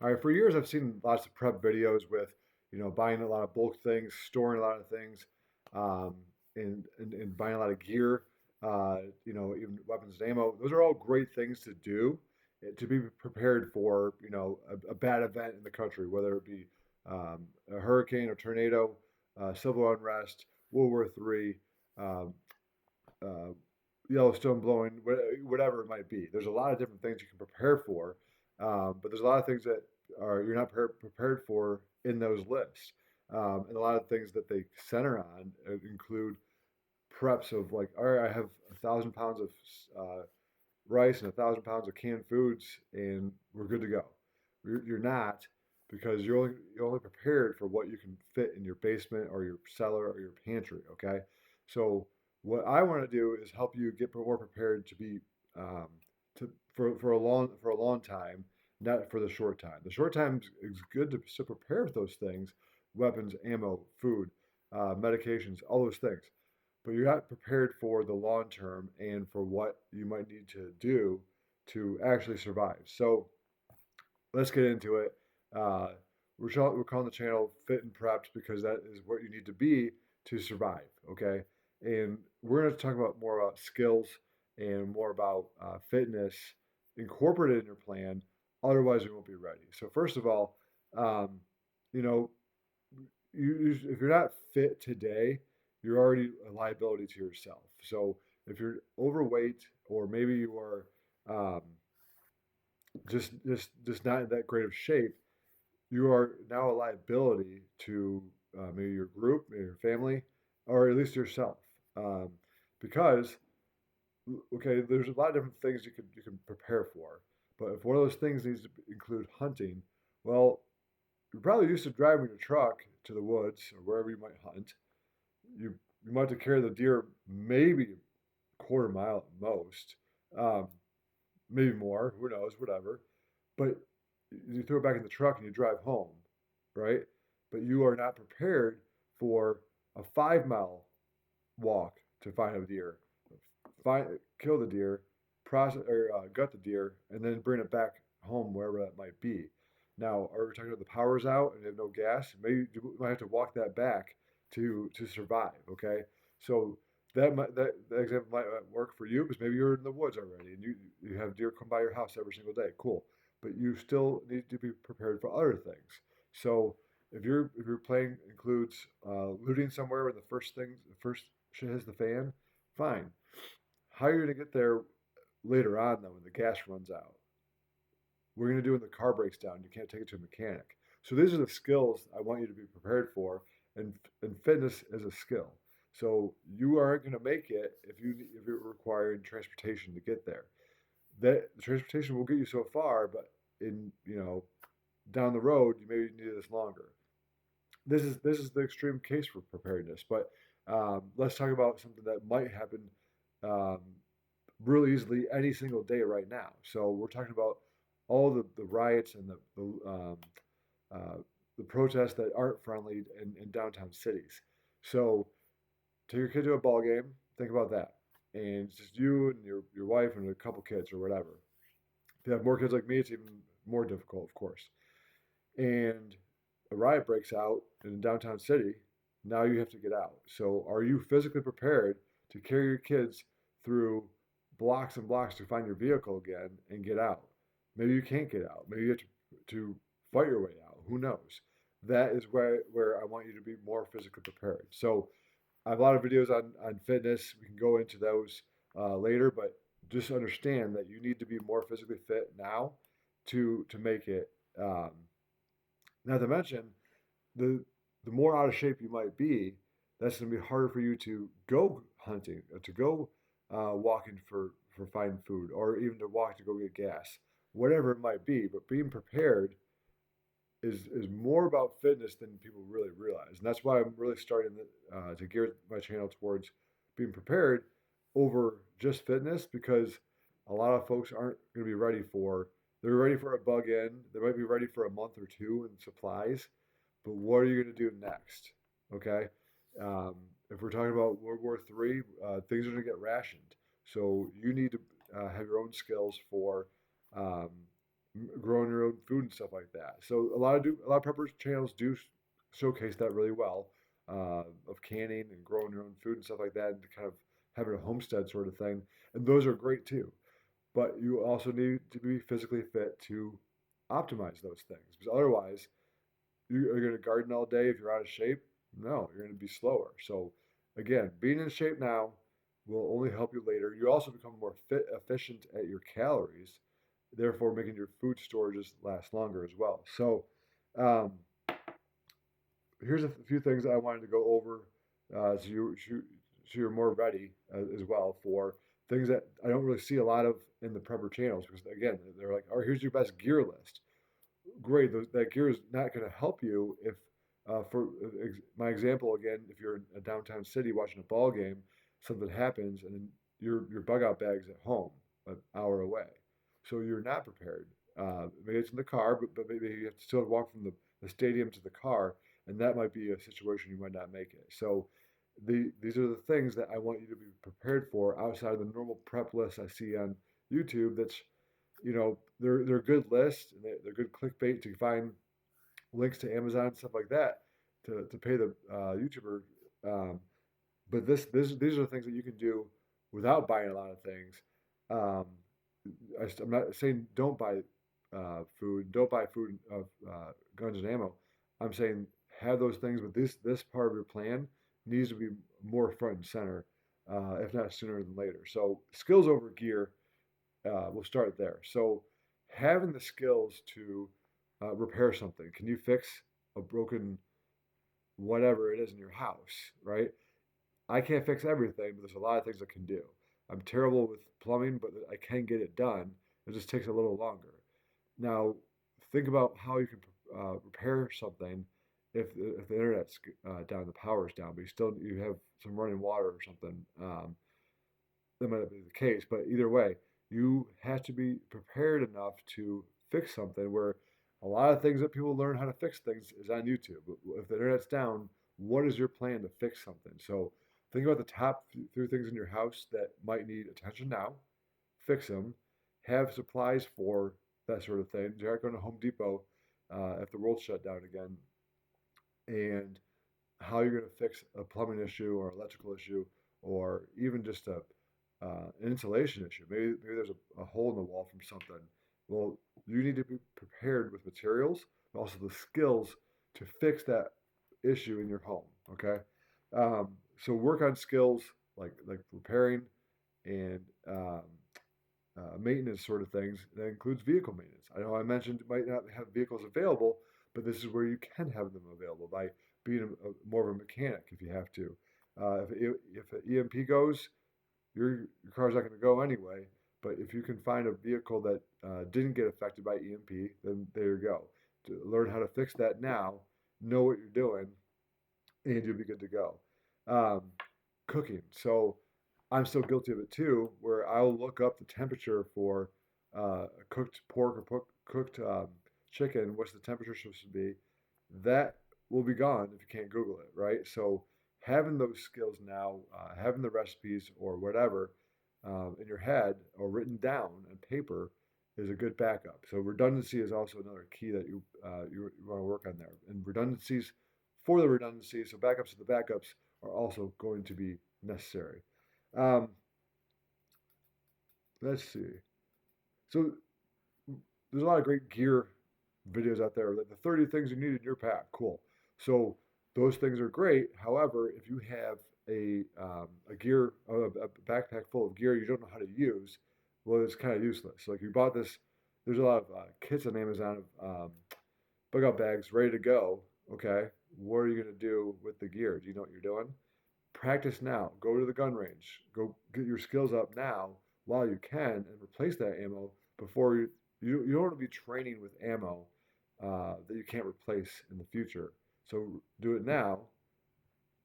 All right, for years I've seen lots of prep videos with, buying a lot of bulk things, storing a lot of things, um, and buying a lot of gear, even weapons and ammo. Those are all great things to do to be prepared for, a bad event in the country, whether it be a hurricane or tornado, civil unrest, World War III, um, uh, Yellowstone blowing, whatever it might be. There's a lot of different things you can prepare for, but there's a lot of things that you're not prepared for in those lists. And a lot of things that they center on include preps of like, all right, I have 1,000 pounds of rice and 1,000 pounds of canned foods, and we're good to go. You're not, because you're only prepared for what you can fit in your basement or your cellar or your pantry. Okay, so what I want to do is help you get more prepared to be um, for a long time, not for the short time. The short time is good to prepare for those things: weapons, ammo, food, medications, all those things, but you're not prepared for the long term and for what you might need to do to actually survive. So let's get into it. Uh, we're calling the channel Fit and Prepped because that is what you need to be to survive. Okay, and we're going to talk about more about skills and more about fitness incorporated in your plan. Otherwise, you won't be ready. So first of all, um, you know, if you're not fit today, you're already a liability to yourself. So if you're overweight, or maybe you are um, just not in that great of shape, you are now a liability to maybe your group, maybe your family, or at least yourself. Um, because okay, there's a lot of different things you can prepare for, but if one of those things needs to include hunting, well, you're probably used to driving your truck to the woods or wherever you might hunt. You might have to carry the deer maybe a quarter mile at most, um, maybe more. Who knows? Whatever. But you throw it back in the truck and you drive home, right? But you are not prepared for a 5 mile walk to find a deer, find kill the deer, process or gut the deer, and then bring it back home wherever that might be. Now, are we talking about the power's out and you have no gas? Maybe you might have to walk that back to survive. Okay, so that example might not work for you because maybe you're in the woods already and you have deer come by your house every single day. Cool, but you still need to be prepared for other things. So if your plan includes looting somewhere when the first shit hits the fan, fine. How are you going to get there later on, though, when the gas runs out? What are you going to do when the car breaks down? You can't take it to a mechanic. So these are the skills I want you to be prepared for, and fitness is a skill. So you aren't going to make it if you're requiring transportation to get there. That the transportation will get you so far, but in down the road you maybe need this longer. This is the extreme case for preparedness, but let's talk about something that might happen um, really easily any single day right now. So we're talking about all the riots and uh, the protests that aren't friendly in downtown cities. So take your kid to a ball game. Think about that, and it's just you and your wife and a couple kids or whatever. If you have more kids like me, it's even more difficult, of course. And a riot breaks out in a downtown city. Now you have to get out. So are you physically prepared to carry your kids through blocks and blocks to find your vehicle again and get out? Maybe you can't get out. Maybe you have to fight your way out. Who knows? That is where I want you to be more physically prepared. So I have a lot of videos on fitness. We can go into those later, but just understand that you need to be more physically fit now to make it. Not to mention, the the more out of shape you might be, that's going to be harder for you to go hunting, to go walking for finding food, or even to walk to go get gas, whatever it might be. But being prepared is more about fitness than people really realize, and that's why I'm really starting to gear my channel towards being prepared over just fitness, because a lot of folks aren't going to be ready for. They're ready for a bug in. They might be ready for a month or two in supplies, but what are you going to do next? Okay, um, if we're talking about World War III, things are going to get rationed. So you need to have your own skills for um, growing your own food and stuff like that. So a lot of prepper channels do showcase that really well, of canning and growing your own food and stuff like that, and kind of having a homestead sort of thing. And those are great too. But you also need to be physically fit to optimize those things, because otherwise you're going to garden all day if you're out of shape. No, you're going to be slower. So again, being in shape now will only help you later. You also become more efficient at your calories, therefore making your food storages last longer as well. So um, here's a few things I wanted to go over, so you're more ready as well for things that I don't really see a lot of in the prepper channels, because again, they're like, "Oh, here's your best gear list." Great, that gear is not going to help you if, my example again, if you're in a downtown city watching a ball game, something happens and your bug out bag's at home an hour away, so you're not prepared. Maybe it's in the car, but maybe you have to still walk from the stadium to the car, and that might be a situation you might not make it. So these are the things that I want you to be prepared for outside of the normal prep lists I see on YouTube. That's, they're good lists, and they're good clickbait to find links to Amazon and stuff like that to pay the YouTuber. Um, but these are the things that you can do without buying a lot of things. Um, I'm not saying don't buy food, don't buy food of guns and ammo. I'm saying have those things, but this part of your plan needs to be more front and center, if not sooner than later. So skills over gear, we'll start there. So, having the skills to repair something. Can you fix a broken whatever it is in your house, right? I can't fix everything, but there's a lot of things I can do. I'm terrible with plumbing, but I can get it done. It just takes a little longer. Now, think about how you can repair something if the internet's down, the power's down, but you have some running water or something. That might not be the case, but either way, you have to be prepared enough to fix something where a lot of things that people learn how to fix things is on YouTube. If the internet's down, what is your plan to fix something? So think about the top three things in your house that might need attention now, fix them, have supplies for that sort of thing. You're not going to Home Depot if the world shut down again, and how you're going to fix a plumbing issue or electrical issue, or even just an insulation issue. Maybe there's a hole in the wall from something. Well, you need to be prepared with materials, but also the skills to fix that issue in your home. Okay, so work on skills like repairing and maintenance sort of things. That includes vehicle maintenance. I know I mentioned you might not have vehicles available, but this is where you can have them available by being more of a mechanic if you have to. If an EMP goes, your car's not going to go anyway. But if you can find a vehicle that didn't get affected by EMP, then there you go. To learn how to fix that now, know what you're doing, and you'll be good to go. Um, Cooking. So I'm still guilty of it too, where I'll look up the temperature for cooked pork or cooked chicken. What's the temperature supposed to be? That will be gone if you can't Google it, right? So having those skills now, having the recipes or whatever in your head or written down on paper is a good backup. So redundancy is also another key that you want to work on there. And redundancies for the redundancy, so backups of the backups are also going to be necessary. Um, let's see. So there's a lot of great gear videos out there. The 30 things you need in your pack. Cool. So those things are great. However, if you have a backpack full of gear you don't know how to use, well, it's kind of useless. Like you bought this. There's a lot of kits on Amazon of bug out bags ready to go. Okay, what are you gonna do with the gear? Do you know what you're doing? Practice now. Go to the gun range. Go get your skills up now while you can, and replace that ammo before you don't want to be training with ammo that you can't replace in the future. So do it now.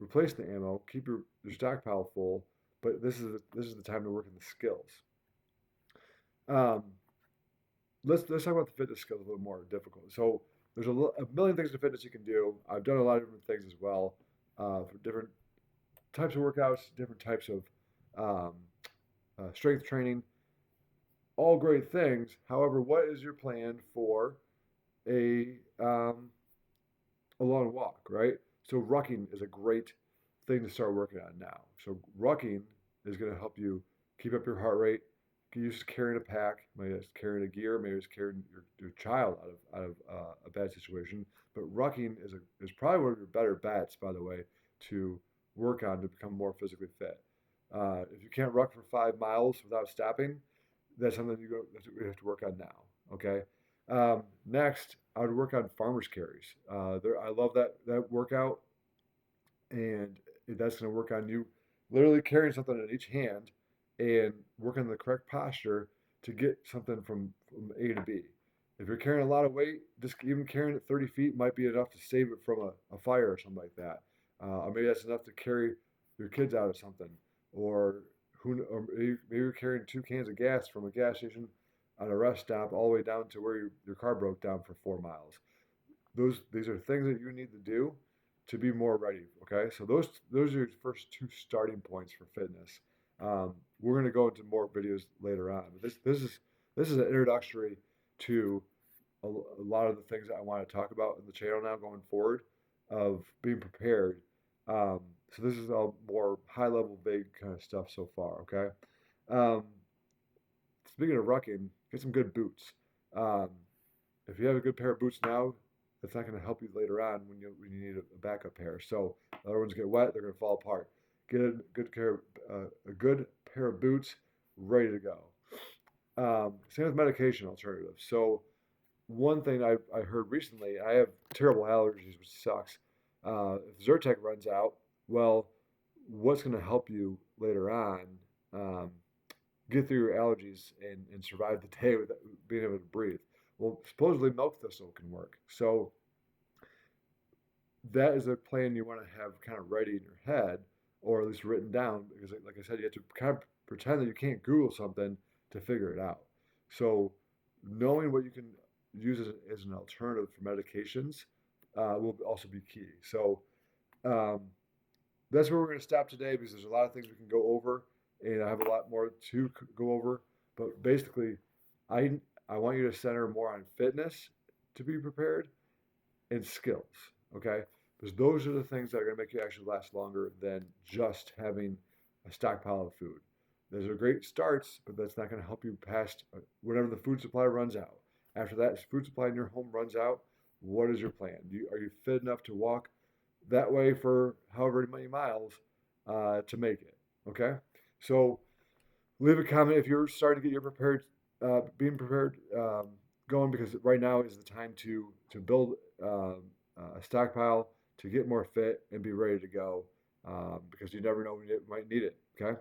Replace the ammo. Keep your stockpile full. But this is the time to work on the skills. Um, let's talk about the fitness skills a little more difficult. So there's a million things in fitness you can do. I've done a lot of different things as well, for different types of workouts, different types of um, strength training. all great things. However, what is your plan for a long walk, right? So rucking is a great thing to start working on now. So rucking is going to help you keep up your heart rate. You just carrying a pack, maybe it's carrying a gear, maybe it's carrying your child out of a bad situation. But rucking is probably one of your better bets, by the way, to work on to become more physically fit. If you can't ruck for 5 miles without stopping, that's something that's what you have to work on now. Okay. Next, I would work on farmers carries. I love that workout, and that's going to work on you literally carrying something in each hand and working on the correct posture to get something from A to B. If you're carrying a lot of weight, just even carrying it 30 feet might be enough to save it from a fire or something like that. Or maybe that's enough to carry your kids out of something. Or maybe you're carrying 2 cans of gas from a gas station on a rest stop all the way down to where your car broke down for 4 miles. These are things that you need to do to be more ready. Okay, so those are your first two starting points for fitness. We're going to go into more videos later on, but this is an introductory to a lot of the things that I want to talk about in the channel now going forward of being prepared. So this is all more high level, vague kind of stuff so far. Okay. Um, Speaking of rucking, get some good boots. Um, if you have a good pair of boots now, that's not going to help you later on when you need a backup pair. So the other ones get wet, they're going to fall apart. Get a good pair of boots ready to go. Same with medication alternatives. So one thing I heard recently, I have terrible allergies, which sucks. If Zyrtec runs out, well, what's going to help you later on um, get through your allergies and survive the day without being able to breathe? Well, supposedly milk thistle can work. So that is a plan you want to have kind of ready in your head, or at least written down, because like I said, you have to kind of pretend that you can't Google something to figure it out. So knowing what you can use as an alternative for medications will also be key. So um, that's where we're going to stop today because there's a lot of things we can go over, and I have a lot more to go over. But basically, I I want you to center more on fitness to be prepared and skills. Okay, because those are the things that are going to make you actually last longer than just having a stockpile of food. Those are great starts, but that's not going to help you past whenever the food supply runs out. After that food supply in your home runs out, what is your plan? Are you fit enough to walk that way for however many miles to make it? Okay, so leave a comment if you're starting to get your being prepared going because right now is the time to build a stockpile to get more fit and be ready to go because you never know when you might need it. Okay.